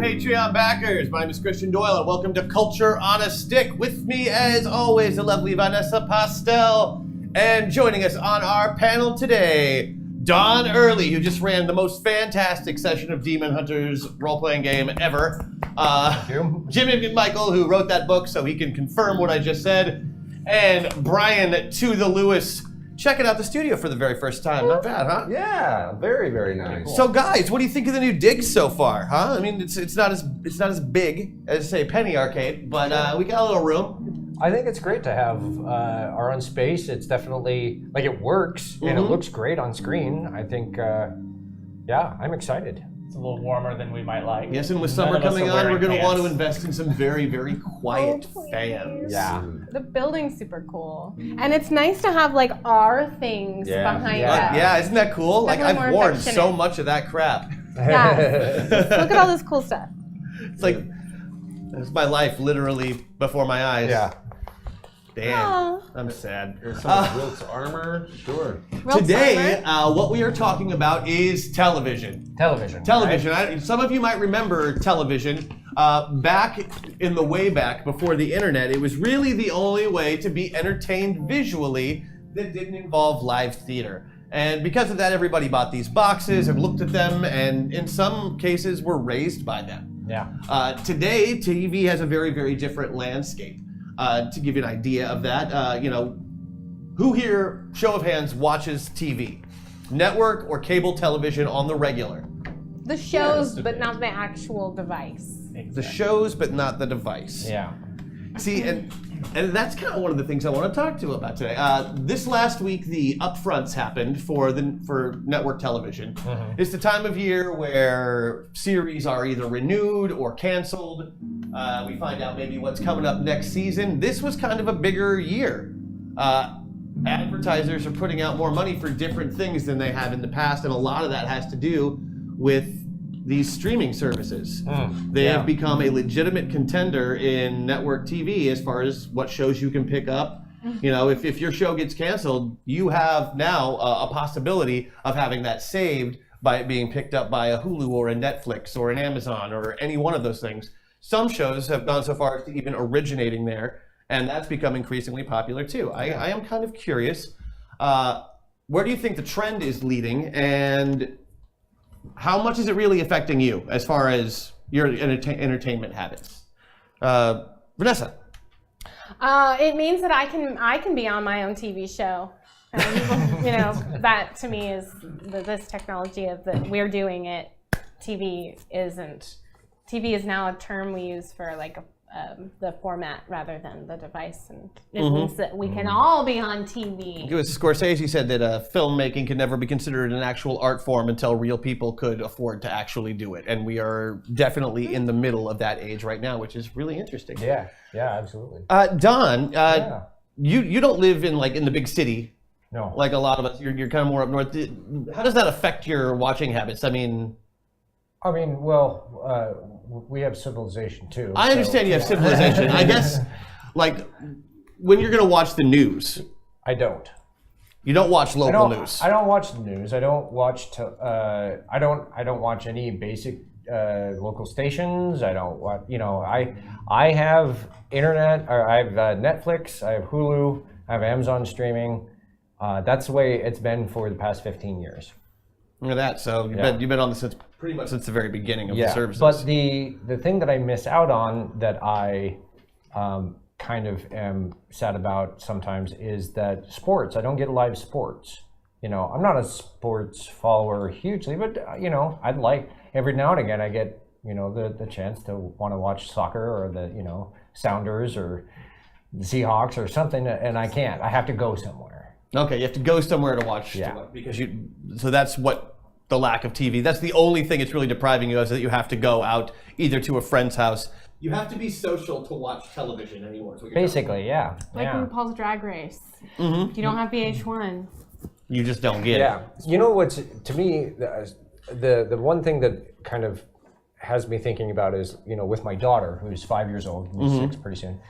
Patreon backers. My name is Christian Doyle, and welcome to Culture on a Stick. With me, as always, the lovely Vanessa Pastel. And joining us on our panel today, Don Early, who just ran the most fantastic session of Demon Hunters role-playing game ever. Jimmy McMichael, who wrote that book, so he can confirm what I just said. And Brian To The Lewis, checking out the studio for the very first time. Not bad, huh? Yeah, very, very nice. So, guys, what do you think of the new digs so far? Huh? I mean, it's not as big as, say, Penny Arcade, but we got a little room. I think it's great to have our own space. It's definitely like it works and it looks great on screen. I think, yeah, I'm excited. It's a little warmer than we might like. Yes, and with summer coming on, we're going to want to invest in some very, very quiet fans. Yeah. The building's super cool. And it's nice to have like our things behind us. Yeah, isn't that cool? Like, Definitely I've more worn affectionate. so much of that crap. Yeah. Look at all this cool stuff. It's like, it's my life literally before my eyes. Yeah. Damn, Aw. I'm sad. Some of Wilt's armor, sure. Real Today, summer. what we are talking about is television. Television. Television. Some of you might remember television. Back in the way back before the internet, it was really the only way to be entertained visually that didn't involve live theater. And because of that, everybody bought these boxes and looked at them, and in some cases were raised by them. Yeah. Today, TV has a very, very different landscape. To give you an idea of that, who here, show of hands, watches TV? Network or cable television on the regular? The shows, but not the actual device. The shows, but not the device. Yeah. See, and that's kind of one of the things I want to talk to you about today. This last week, the upfronts happened for network television. It's the time of year where series are either renewed or canceled. We find out maybe what's coming up next season. This was kind of a bigger year. Advertisers are putting out more money for different things than they have in the past, and a lot of that has to do with these streaming services. They have become a legitimate contender in network TV as far as what shows you can pick up. You know, if your show gets canceled, you have now a possibility of having that saved by it being picked up by a Hulu or a Netflix or an Amazon or any one of those things. Some shows have gone so far as to even originating there, and that's become increasingly popular too. I am kind of curious, where do you think the trend is leading, and how much is it really affecting you as far as your entertainment habits? Vanessa? It means that I can be on my own TV show. That to me is this technology of that we're doing it. TV isn't. TV is now a term we use for like the format rather than the device, and it means that we can all be on TV. Scorsese said that filmmaking could never be considered an actual art form until real people could afford to actually do it, and we are definitely in the middle of that age right now, which is really interesting. Yeah. Yeah, absolutely. Don, you don't live in the big city. No. Like a lot of us, you're kind of more up north. How does that affect your watching habits? I mean, well, we have civilization too. I understand you have civilization. I guess, like, when you're going to watch the news, I don't. you don't watch local news. I don't watch the news. I don't watch. I don't watch any basic local stations. I don't watch. I have internet. Or I have Netflix. I have Hulu. I have Amazon streaming. That's the way it's been for the past 15 years. Look at that. So you've been on this pretty much since the very beginning of the services. But the thing that I miss out on that I kind of am sad about sometimes is that sports. I don't get live sports. I'm not a sports follower hugely, but I'd like every now and again I get the chance to want to watch soccer or the Sounders or the Seahawks or something, and I can't. I have to go somewhere. Okay, you have to go somewhere to watch. Yeah. Because so that's what the lack of TV. That's the only thing it's really depriving you of, is that you have to go out either to a friend's house. You have to be social to watch television anymore. Basically, yeah. Like RuPaul's Drag Race. If you don't have VH1, you just don't get it. Yeah. You know what's, to me, the one thing that kind of has me thinking about is, with my daughter, who's 5 years old, who's 6 pretty soon,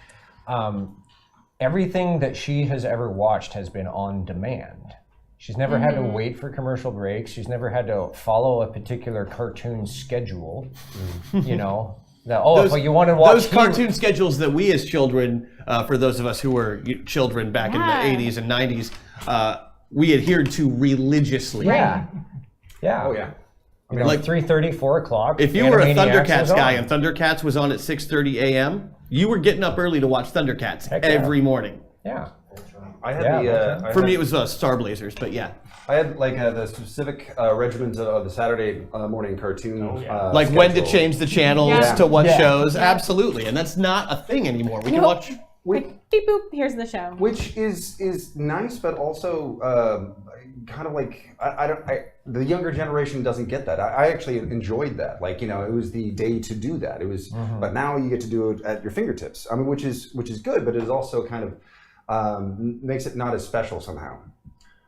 everything that she has ever watched has been on demand. She's never had to wait for commercial breaks. She's never had to follow a particular cartoon schedule. You know, if you want to watch those cartoon schedules that we as children, for those of us who were children back in the 80s and 90s, we adhered to religiously. Yeah. Oh yeah. I mean, like 3:30, 4 o'clock. If you were a Animaniacs Thundercats was on. guy and Thundercats was on at 6:30 a.m., you were getting up early to watch Thundercats Heck yeah. every morning. Yeah. I had For me, it was Star Blazers, but yeah. I had like the specific regiments of the Saturday morning cartoon. Like when to schedule. change the channels Yeah. to what Yeah. shows, absolutely, and that's not a thing anymore. We can Nope. watch. Like, beep boop, here's the show. Which is nice, but also kind of like the younger generation doesn't get that. I actually enjoyed that. Like, it was the day to do that. It was, but now you get to do it at your fingertips. I mean, which is good, but it is also kind of makes it not as special somehow.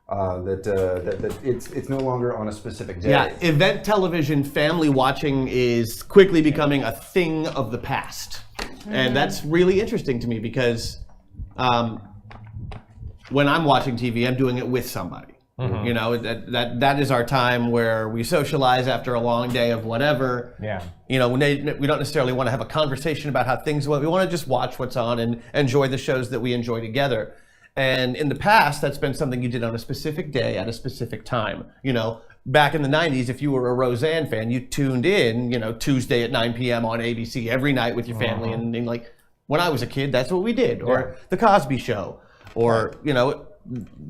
That it's no longer on a specific day. Yeah, event television, family watching is quickly becoming a thing of the past. And that's really interesting to me because when I'm watching TV, I'm doing it with somebody. That is our time where we socialize after a long day of whatever. Yeah. We don't necessarily want to have a conversation about how things went. We want to just watch what's on and enjoy the shows that we enjoy together. And in the past, that's been something you did on a specific day at a specific time. Back in the 90s, if you were a Roseanne fan, you tuned in, Tuesday at 9 p.m. on ABC every night with your family. And like, when I was a kid, that's what we did. Or The Cosby Show. Or,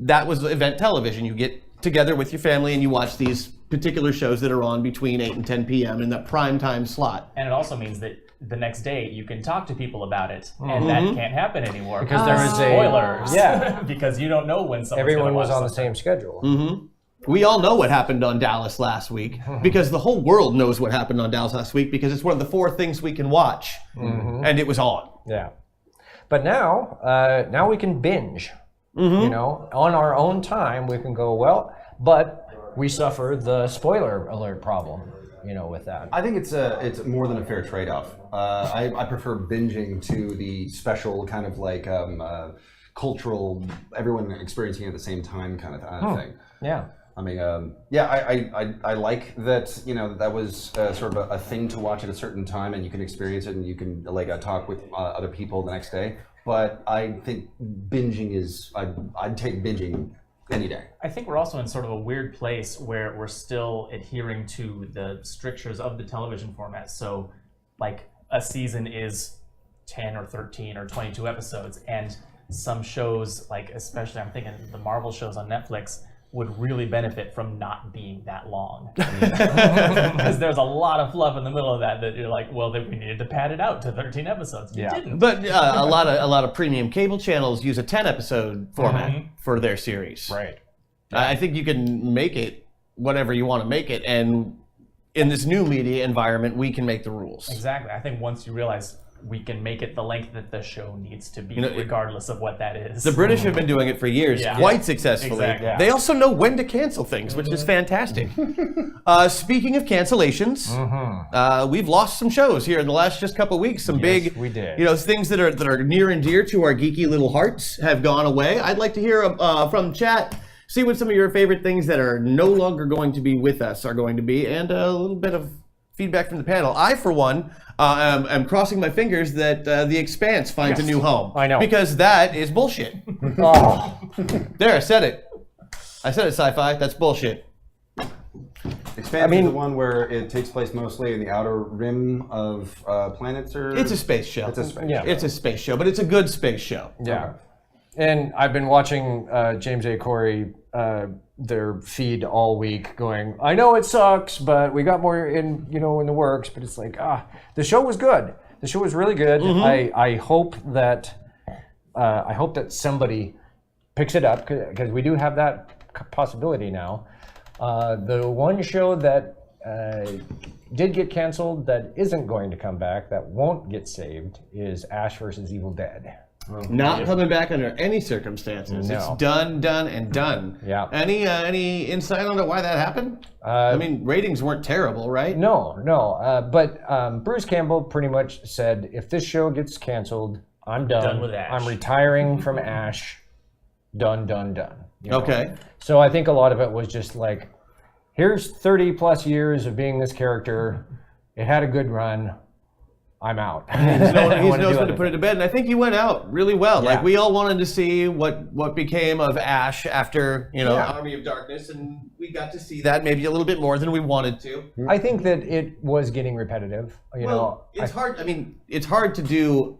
that was event television. You get together with your family and you watch these particular shows that are on between 8 and 10 p.m. in that prime time slot. And it also means that the next day you can talk to people about it, and that can't happen anymore Because there is spoilers. Yeah. Because you don't know when someone's Everyone gonna was watch on the something. same schedule. We all know what happened on Dallas last week because the whole world knows what happened on Dallas last week because it's one of the 4 things we can watch. And it was on. Yeah. But now we can binge. On our own time, we can go, but we suffer the spoiler alert problem, with that. I think it's more than a fair trade-off. I prefer binging to the special kind of like cultural, everyone experiencing it at the same time kind of thing. Yeah. I mean, I like that. That was sort of a thing to watch at a certain time, and you can experience it, and you can talk with other people the next day. But I think binging is, I'd take binging any day. I think we're also in sort of a weird place where we're still adhering to the strictures of the television format. So, like, a season is 10 or 13 or 22 episodes, and some shows, like especially I'm thinking the Marvel shows on Netflix, would really benefit from not being that long. Because there's a lot of fluff in the middle of that you're like, well, then we needed to pad it out to 13 episodes. You didn't. But a lot of premium cable channels use a 10-episode format for their series. Right. I think you can make it whatever you want to make it, and in this new media environment, we can make the rules. Exactly. I think once you realize we can make it the length that the show needs to be, regardless of what that is. The British have been doing it for years, quite successfully. Exactly. They also know when to cancel things, which is fantastic. Speaking of cancellations, we've lost some shows here in the last just couple of weeks. Some big, we did. Things that are near and dear to our geeky little hearts have gone away. I'd like to hear from chat. See what some of your favorite things that are no longer going to be with us are going to be, and a little bit of feedback from the panel. I, for one, am crossing my fingers that The Expanse finds a new home. I know. Because that is bullshit. There, I said it. I said it, sci-fi. That's bullshit. Expanse is the one where it takes place mostly in the outer rim of planets, or It's a space show. It's a space. Yeah. It's a space show, but it's a good space show. Yeah. And I've been watching James A. Corey, their feed all week going, I know it sucks, but we got more in the works, but it's like, the show was good. The show was really good. I hope that somebody picks it up, because we do have that possibility now. The one show that did get canceled that isn't going to come back, that won't get saved, is Ash vs. Evil Dead. Not coming back under any circumstances. No. It's done, and done. Yeah. Any insight on why that happened? I mean, ratings weren't terrible, right? No. But Bruce Campbell pretty much said, if this show gets canceled, I'm done. Done with Ash. I'm retiring from Ash. Done. you know? Okay. So I think a lot of it was just like, here's 30 plus years of being this character. It had a good run. I'm out. He I wanna knows do when to other put it to bed, and I think he went out really well. Yeah. Like we all wanted to see what became of Ash after Yeah. Army of Darkness, and we got to see that maybe a little bit more than we wanted to. I think that it was getting repetitive. You know, Well, it's hard. I mean, it's hard to do.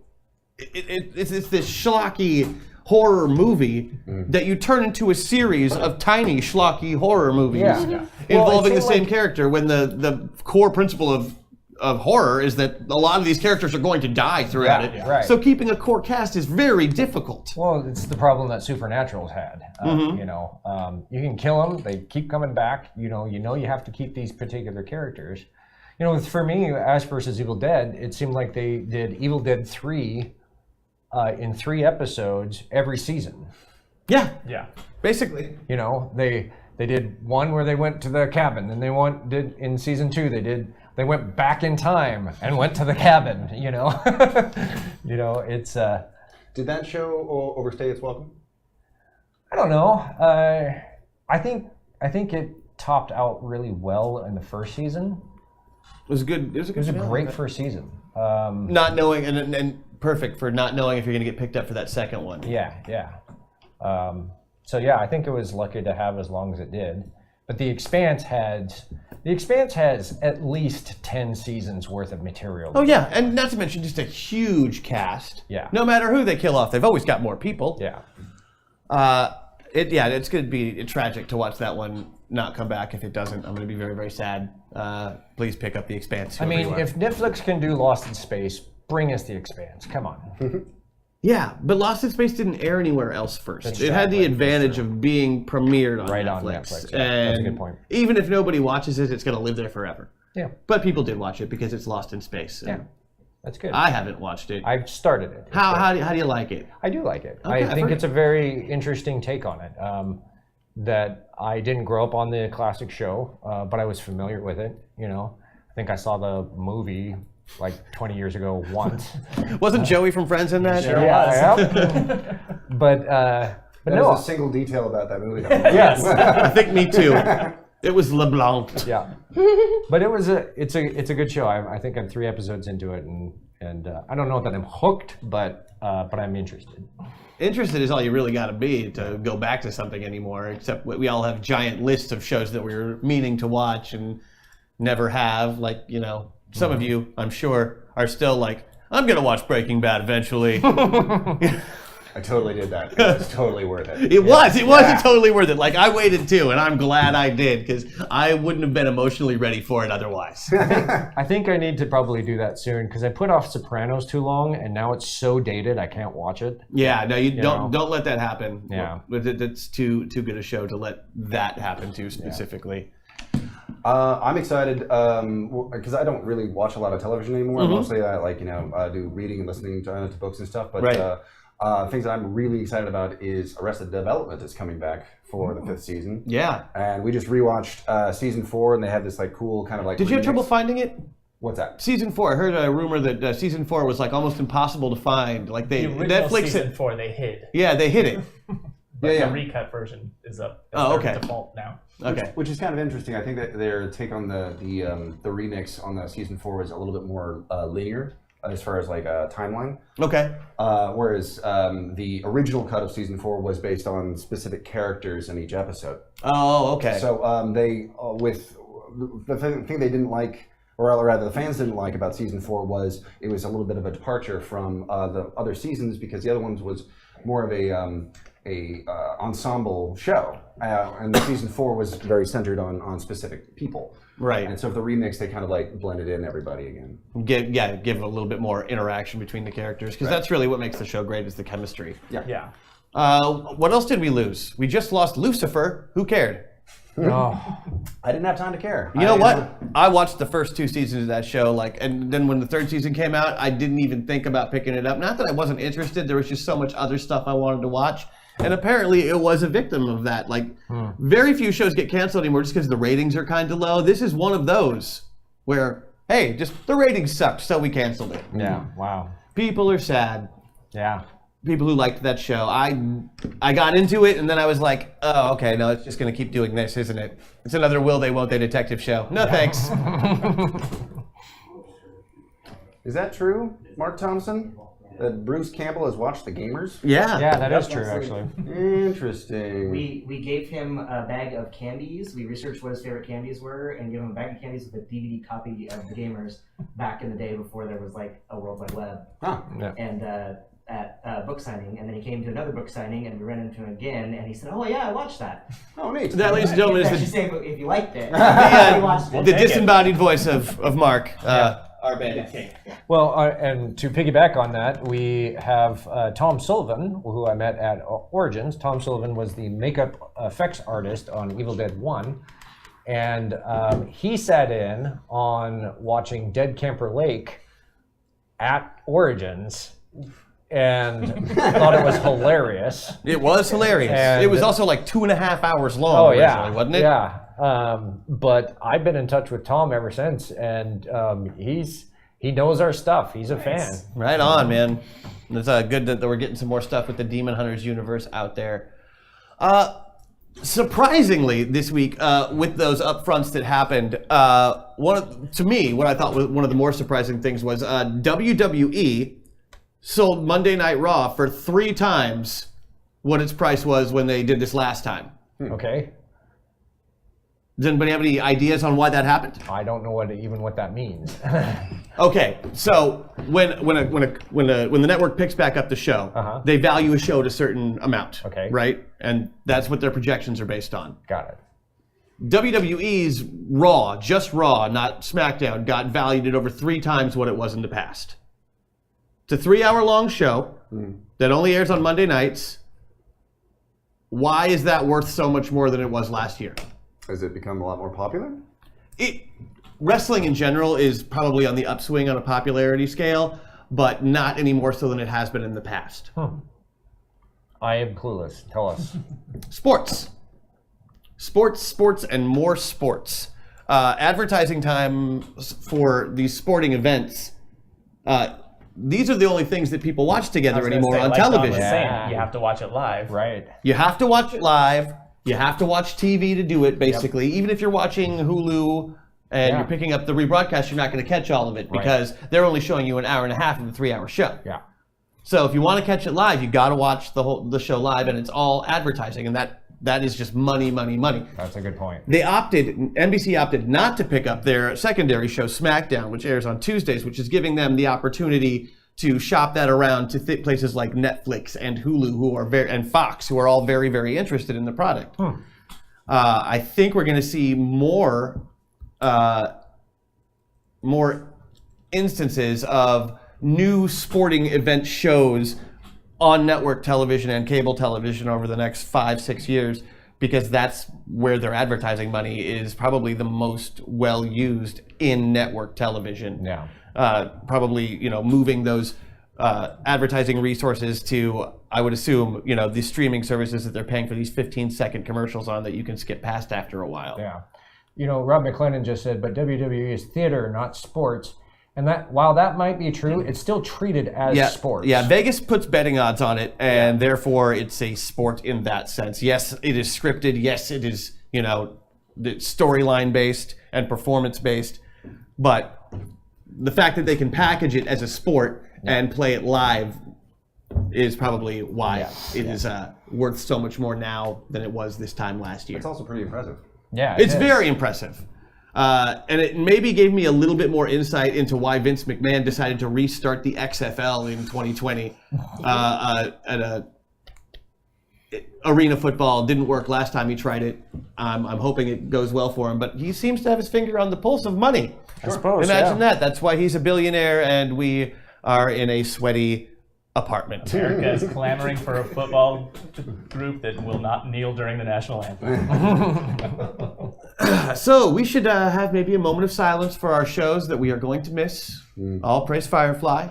It's this schlocky horror movie that you turn into a series of tiny schlocky horror movies Yeah. Well, involving it the seemed same like- character. When the core principle of horror is that a lot of these characters are going to die throughout Yeah, it. yeah. Right. So keeping a core cast is very difficult. Well, it's the problem that Supernatural's had. You know, you can kill them; they keep coming back. You know, you have to keep these particular characters. You know, for me, Ash versus Evil Dead, it seemed like they did Evil Dead 3 in 3 episodes every season. Yeah, Yeah. basically. You know, they did one where they went to the cabin, and did in season 2 they went back in time and went to the cabin. You know, you know, it's. Did that show overstay its welcome? I don't know. I think it topped out really well in the first season. It was good. It was a good. It was a show. great first season. Not knowing and perfect for not knowing if you're going to get picked up for that second one. Yeah. So yeah, I think it was lucky to have as long as it did. But The Expanse has at least 10 seasons worth of material. Oh yeah, and not to mention just a huge cast. Yeah. No matter who they kill off, they've always got more people. Yeah. It's going to be tragic to watch that one not come back. If it doesn't, I'm going to be very, very sad. Please pick up The Expanse. I whoever mean, you are. if Netflix can do Lost in Space, bring us The Expanse. Come on. Yeah, but Lost in Space didn't air anywhere else first. It had the Exactly. advantage of being premiered on Right Netflix. on Netflix, yeah. And That's a good point. even if nobody watches it, it's going to live there forever. Yeah. But people did watch it because it's Lost in Space. and Yeah. That's good. I haven't watched it. I've started it. It's How good. do you like it? I do like it. Okay, I I've think heard it's a very interesting take on it. That I didn't grow up on the classic show, but I was familiar with it. You know, I think I saw the movie like 20 years ago once. Wasn't Joey from Friends in that? Yeah. but That no. is a single detail about that movie. Yes. I think me too. It was LeBlanc. Yeah. But it's a good show. I think I'm 3 episodes into it, and I don't know that I'm hooked, but I'm interested. Interested is all you really got to be to go back to something anymore, except we all have giant lists of shows that we're meaning to watch and never have. Like, you know, some of you, I'm sure, are still like, I'm going to watch Breaking Bad eventually. I totally did that. It was totally worth it. It was totally worth it. Like, I waited too, and I'm glad I did, because I wouldn't have been emotionally ready for it otherwise. I think I need to probably do that soon because I put off Sopranos too long, and now it's so dated I can't watch it. Yeah, no, you know. don't let that happen. Yeah. It's too good a show to let that happen to specifically. I'm excited because I don't really watch a lot of television anymore. Mostly I do reading and listening to books and stuff. But Right. things that I'm really excited about is Arrested Development is coming back for the 5th season. Yeah. And we just rewatched season 4, and they had this like cool kind of like. Did you have remix. trouble finding it? What's that? Season 4. I heard a rumor that season 4 was like almost impossible to find. Like The original Netflix. season 4 they hid. Yeah, they hid it. But Yeah. the recut version is up. Oh, It's their okay. Default now. Okay. Which is kind of interesting. I think that their take on the remix on the season 4 was a little bit more linear as far as like a timeline. Okay. Whereas the original cut of season 4 was based on specific characters in each episode. Oh, okay. So they with the thing they didn't like, or rather the fans didn't like about season 4 was it was a little bit of a departure from the other seasons because the other ones was more of a ensemble show, and season 4 was very centered on specific people. Right. And so for the remix, they kind of like blended in everybody again. Give a little bit more interaction between the characters, because that's really what makes the show great, is the chemistry. Yeah. What else did we lose? We just lost Lucifer. Who cared? Oh, I didn't have time to care. You know what? I watched the first 2 seasons of that show, and then when the 3rd season came out, I didn't even think about picking it up. Not that I wasn't interested, there was just so much other stuff I wanted to watch. And apparently it was a victim of that. Like, very few shows get canceled anymore just because the ratings are kind of low. This is one of those where, hey, just the ratings sucked, so we canceled it. yeah. Wow. People are sad. Yeah. people who liked that show. I got into it, and then I was like, oh, okay, no, it's just going to keep doing this, isn't it? It's another will they, won't they detective show. No, thanks. Is that true, Mark Thompson? That Bruce Campbell has watched The Gamers? Yeah. Yeah, that is true, actually. Interesting. We gave him a bag of candies. We researched what his favorite candies were and gave him a bag of candies with a DVD copy of The Gamers back in the day before there was like a World Wide Web. Huh. Yeah. And at a book signing, and then he came to another book signing, and we ran into him again, and he said, "Oh yeah, I watched that." Oh, neat. That, ladies and gentlemen, Actually is say if you liked it. the, You watched it. the take it. disembodied voice of Mark, our bandit king. Well, and to piggyback on that, we have Tom Sullivan, who I met at Origins. Tom Sullivan was the makeup effects artist on Evil Dead 1. And he sat in on watching Dead Camper Lake at Origins and thought it was hilarious. It was hilarious. And- it was also like 2.5 hours long Oh, originally, yeah. wasn't it? Yeah. But I've been in touch with Tom ever since, and he knows our stuff. He's a fan. Right on, man. It's good that we're getting some more stuff with the Demon Hunters universe out there. Surprisingly, this week, with those upfronts that happened, to me, what I thought was one of the more surprising things was WWE sold Monday Night Raw for 3 times what its price was when they did this last time. Okay? Does anybody have any ideas on why that happened? I don't know what that means. Okay, so when the network picks back up the show, they value a show at a certain amount. Okay. Right? And that's what their projections are based on. Got it. WWE's Raw, just Raw, not SmackDown, got valued at over 3 times what it was in the past. It's a 3-hour-long show that only airs on Monday nights. Why is that worth so much more than it was last year? Has it become a lot more popular? Wrestling in general is probably on the upswing on a popularity scale, but not any more so than it has been in the past. I am clueless. Tell us. Sports, and more sports. Advertising time for these sporting events. These are the only things that people watch I together was gonna anymore say, on like Tom was television. saying, Yeah. you have to watch it live. Right. You have to watch it live. You have to watch TV to do it, basically. Even if you're watching Hulu and you're picking up the rebroadcast, you're not going to catch all of it because they're only showing you an hour and a half of the 3-hour show. Yeah. So if you want to catch it live, you got to watch the show live, and it's all advertising, and that is just money, money, money. That's a good point. NBC opted not to pick up their secondary show, SmackDown, which airs on Tuesdays, which is giving them the opportunity to shop that around to places like Netflix and Hulu, and Fox, who are all very, very interested in the product. I think we're going to see more instances of new sporting event shows on network television and cable television over the next 5-6 years, because that's where their advertising money is probably the most well used in network television. Yeah. Probably, moving those advertising resources to, I would assume, the streaming services that they're paying for these 15-second commercials on that you can skip past after a while. Yeah. Rob McClendon just said, but WWE is theater, not sports. And that, while that might be true, it's still treated as sports. Yeah, Vegas puts betting odds on it, and therefore it's a sport in that sense. Yes, it is scripted. Yes, it is, storyline based and performance based. But the fact that they can package it as a sport and play it live is probably why it is worth so much more now than it was this time last year. It's also pretty impressive. Yeah. It's very impressive. And it maybe gave me a little bit more insight into why Vince McMahon decided to restart the XFL in 2020 at arena football. Didn't work last time he tried it. I'm hoping it goes well for him, but he seems to have his finger on the pulse of money. I suppose. Imagine that. That's why he's a billionaire and we are in a sweaty apartment. America is clamoring for a football group that will not kneel during the national anthem. So we should have maybe a moment of silence for our shows that we are going to miss. All praise Firefly.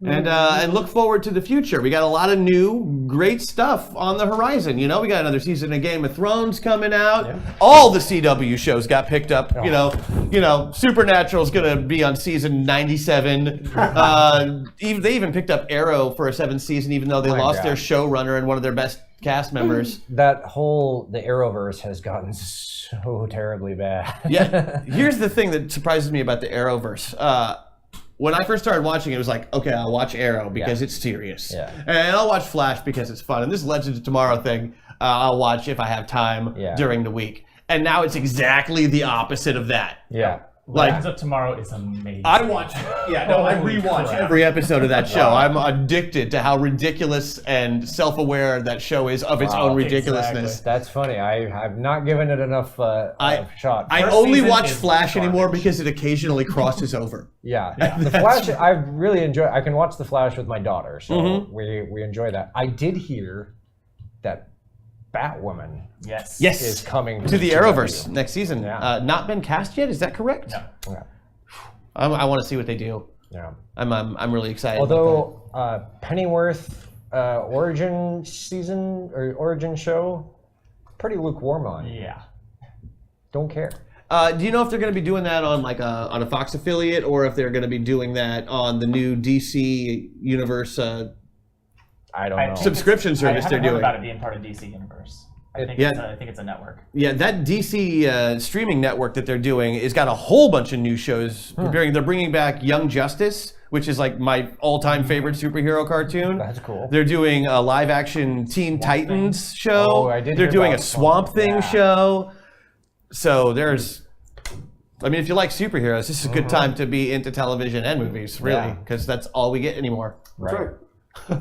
and look forward to the future. We got a lot of new, great stuff on the horizon. You know, we got another season of Game of Thrones coming out. Yeah. All the CW shows got picked up. You know, Supernatural's gonna be on season 97. They even picked up Arrow for a 7th season, even though they My lost God. their showrunner and one of their best cast members. The Arrowverse has gotten so terribly bad. Yeah. Here's the thing that surprises me about the Arrowverse. When I first started watching it, was like, okay, I'll watch Arrow because it's serious. Yeah. And I'll watch Flash because it's fun. And this Legends of Tomorrow thing, I'll watch if I have time during the week. And now it's exactly the opposite of that. Yeah. Legends of Tomorrow is amazing. I watch, I rewatch every episode of that show. I'm addicted to how ridiculous and self-aware that show is of its own ridiculousness. That's funny. I've not given it enough shot. I First only season watch is Flash anymore garbage. because it occasionally crosses over. Yeah. The Flash, I really enjoy. I can watch The Flash with my daughter, so we enjoy that. I did hear that Batwoman Yes. is coming to the CW. Arrowverse next season. Yeah. Not been cast yet. Is that correct? No. Yeah. I want to see what they do. Yeah. I'm really excited. Although Pennyworth origin season or origin show, pretty lukewarm on. Yeah. Don't care. Do you know if they're going to be doing that on like on a Fox affiliate, or if they're going to be doing that on the new DC Universe I don't know. subscription service I they're haven't heard doing? about it being part of DC Universe. I think it's a network. Yeah, that DC streaming network that they're doing has got a whole bunch of new shows preparing. They're bringing back Young Justice, which is like my all-time favorite superhero cartoon. That's cool. They're doing a live-action Teen Titans show. Oh, I did They're hear doing a about Swamp Swamp. Thing Yeah. show. So there's, I mean, if you like superheroes, this is a good time to be into television and movies, really, Yeah. because that's all we get anymore. That's right.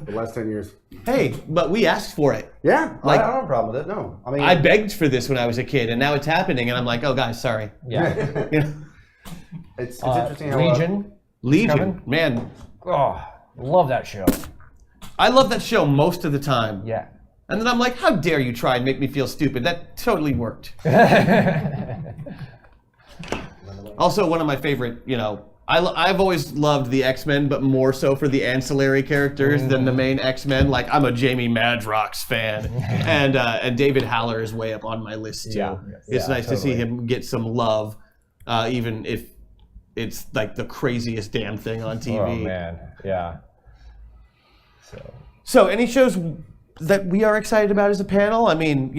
The last 10 years. Hey, but we asked for it. Yeah, Like- I don't have a problem with it. No, I mean, I begged for this when I was a kid, and now it's happening, and I'm like, oh, guys, sorry. Yeah. You know? it's interesting how Legion. Legion, Coming? man, Oh, love that show. I love that show most of the time. Yeah. And then I'm like, how dare you try and make me feel stupid? That totally worked. Also, one of my favorite, I've always loved the X-Men, but more so for the ancillary characters than the main X-Men. Like, I'm a Jamie Madrox fan, and David Haller is way up on my list too. Yeah. It's Yeah, nice to see totally. him get some love, even if it's like the craziest damn thing on TV. Oh man. Yeah. So, any shows that we are excited about as a panel? I mean,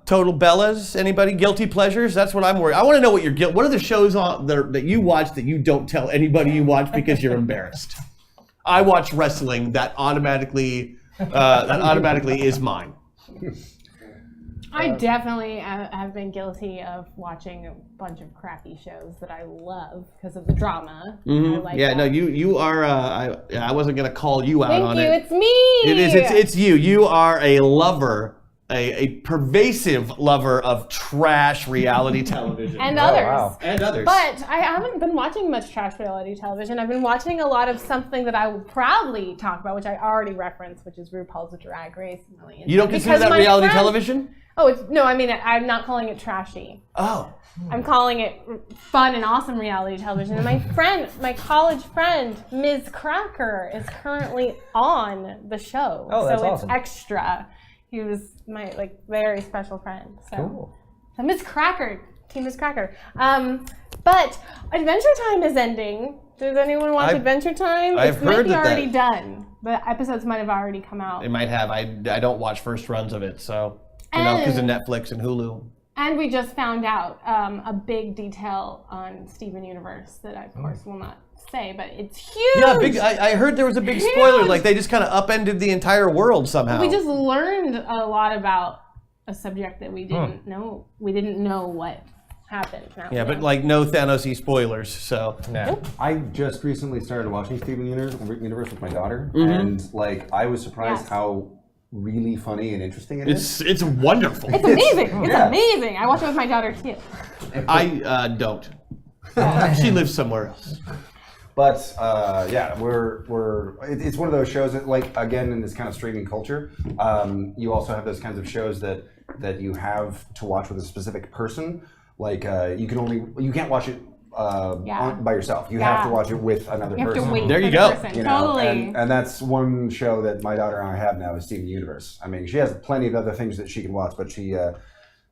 Total Bellas. Anybody? Guilty pleasures? That's what I'm worried. I want to know what your what are the shows on that you watch that you don't tell anybody you watch because you're embarrassed. I watch wrestling. That automatically is mine. I definitely have been guilty of watching a bunch of crappy shows that I love because of the drama. I like Yeah, that. no, you are. I wasn't gonna call you out Thank on you. it. It's me. It is. It's you. You are a lover. A pervasive lover of trash reality television. and Oh, others. wow. And others. But I haven't been watching much trash reality television. I've been watching a lot of something that I will proudly talk about, which I already referenced, which is RuPaul's Drag Race. I'm really into You don't it consider because that my reality friend- television? Oh, I'm not calling it trashy. Oh. I'm calling it fun and awesome reality television. And my college friend, Ms. Cracker, is currently on the show. Oh, that's so it's awesome. extra. He was my very special friend. So, Cool. so Ms. Cracker, Team Ms. Cracker. But Adventure Time is ending. Does anyone watch I've- Adventure Time? I've It might heard be that already done. The episodes might have already come out. It might have. I don't watch first runs of it, so because of Netflix and Hulu. And we just found out a big detail on Steven Universe that I, of course, will not say, but it's huge. Yeah, big. I heard there was a big spoiler. Like they just kind of upended the entire world somehow. We just learned a lot about a subject that we didn't know. We didn't know what happened. Now we yeah, but know. like no Thanos-y spoilers. So Yeah. I just recently started watching Steven Universe with my daughter, and I was surprised Yes. how really funny and interesting it is. it's wonderful. It's amazing. It's Yeah. amazing. I watch it with my daughter too. I don't. She lives somewhere else. But yeah, it's one of those shows that, again, in this kind of streaming culture, you also have those kinds of shows that you have to watch with a specific person. You can't watch it by yourself. You have to watch it with another You have person. to wait There for you the go. person. You know, Totally. and that's one show that my daughter and I have now is Steven Universe. I mean, she has plenty of other things that she can watch, but she,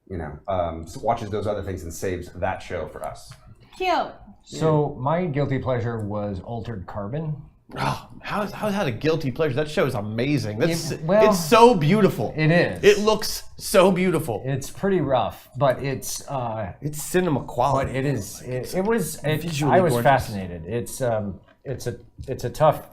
watches those other things and saves that show for us. Cute. So my guilty pleasure was Altered Carbon. Oh, how is that a guilty pleasure? That show is amazing. Well, it's so beautiful. It is. It looks so beautiful. It's pretty rough, but it's cinema quality. it is. It was. Visually I was gorgeous. fascinated. It's a tough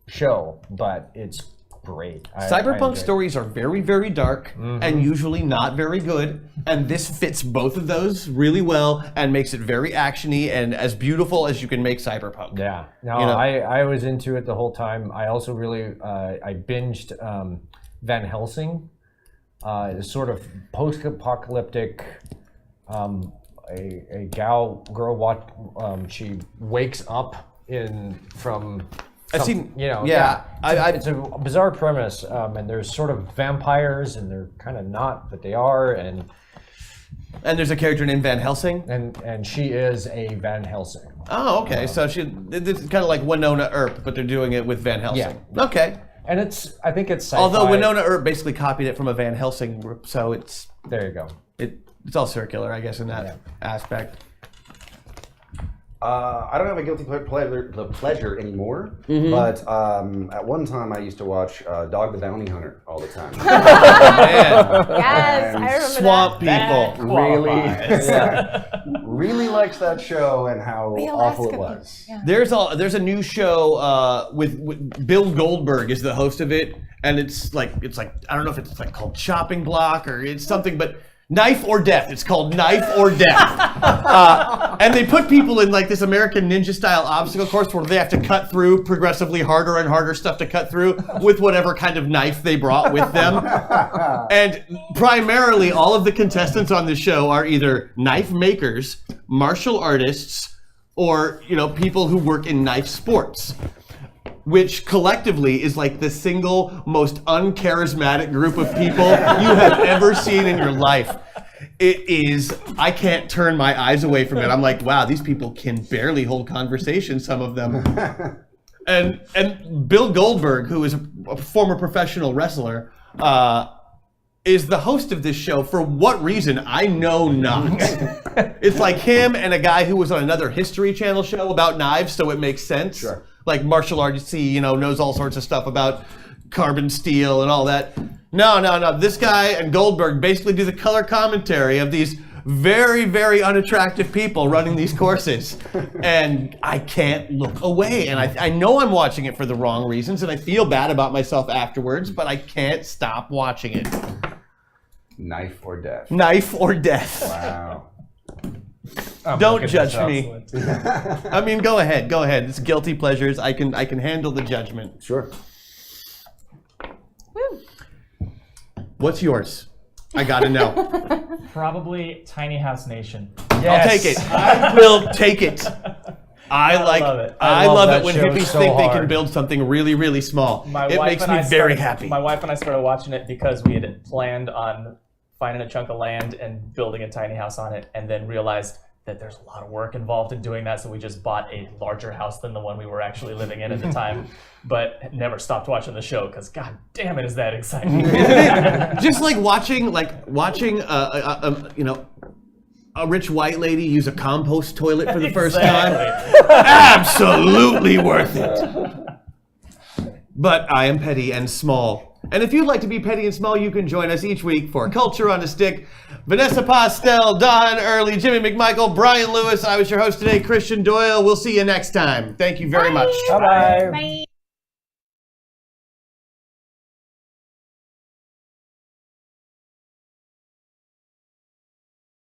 show, but it's great. I Cyberpunk enjoyed it. stories are very, very dark and usually not very good. And this fits both of those really well and makes it very actiony and as beautiful as you can make cyberpunk. Yeah, no, You know? I was into it the whole time. I also really I binged Van Helsing, sort of post-apocalyptic. A girl she wakes up from. I've seen, yeah. I It's a bizarre premise, and there's sort of vampires, and they're kind of not, but they are, and there's a character named Van Helsing. and she is a Van Helsing. Oh, okay. So it's kind of like Winona Earp, but they're doing it with Van Helsing. Yeah. Okay. And I think it's sci-fi. Although Winona Earp basically copied it from a Van Helsing group, so it's There you go. it's all circular, I guess, in that aspect. I don't have a guilty pleasure anymore, but at one time I used to watch Dog the Bounty Hunter all the time. Man, Yes, I remember swamp that. people. Really likes that show and how The awful it Alaska was. people, There's a new show with Bill Goldberg is the host of it, and it's like I don't know if it's like called Chopping Block or it's something, but Knife or Death. It's called Knife or Death, and they put people in like this American Ninja style obstacle course where they have to cut through progressively harder and harder stuff to cut through with whatever kind of knife they brought with them. And primarily, all of the contestants on this show are either knife makers, martial artists, or people who work in knife sports, which collectively is like the single most uncharismatic group of people you have ever seen in your life. It is, I can't turn my eyes away from it. I'm like, wow, these people can barely hold conversation, some of them. And Bill Goldberg, who is a former professional wrestler, is the host of this show. For what reason, I know not. It's like him and a guy who was on another History Channel show about knives, so it makes sense. Sure. Like martial arts, knows all sorts of stuff about carbon steel and all that. No. This guy and Goldberg basically do the color commentary of these very, very unattractive people running these courses. And I can't look away. And I know I'm watching it for the wrong reasons, and I feel bad about myself afterwards, but I can't stop watching it. Knife or Death. Knife or Death. Wow. Don't judge me. I mean, go ahead. It's guilty pleasures. I can handle the judgment. Sure. Woo. What's yours? I gotta know. Probably Tiny House Nation. I'll take it. I will take it. I love it. I love love that it when show hippies so think they can hard. build something really, really small. It makes me very happy. My wife and I started watching it because we had planned on finding a chunk of land and building a tiny house on it, and then realized that there's a lot of work involved in doing that, so we just bought a larger house than the one we were actually living in at the time, but never stopped watching the show because god damn it is that exciting. Just like watching a rich white lady use a compost toilet for the first time. Absolutely worth it. But I am petty and small. And if you'd like to be petty and small, you can join us each week for Culture on a Stick. Vanessa Postel, Don Early, Jimmy McMichael, Brian Lewis. I was your host today, Christian Doyle. We'll see you next time. Thank you very much. Bye-bye. Bye.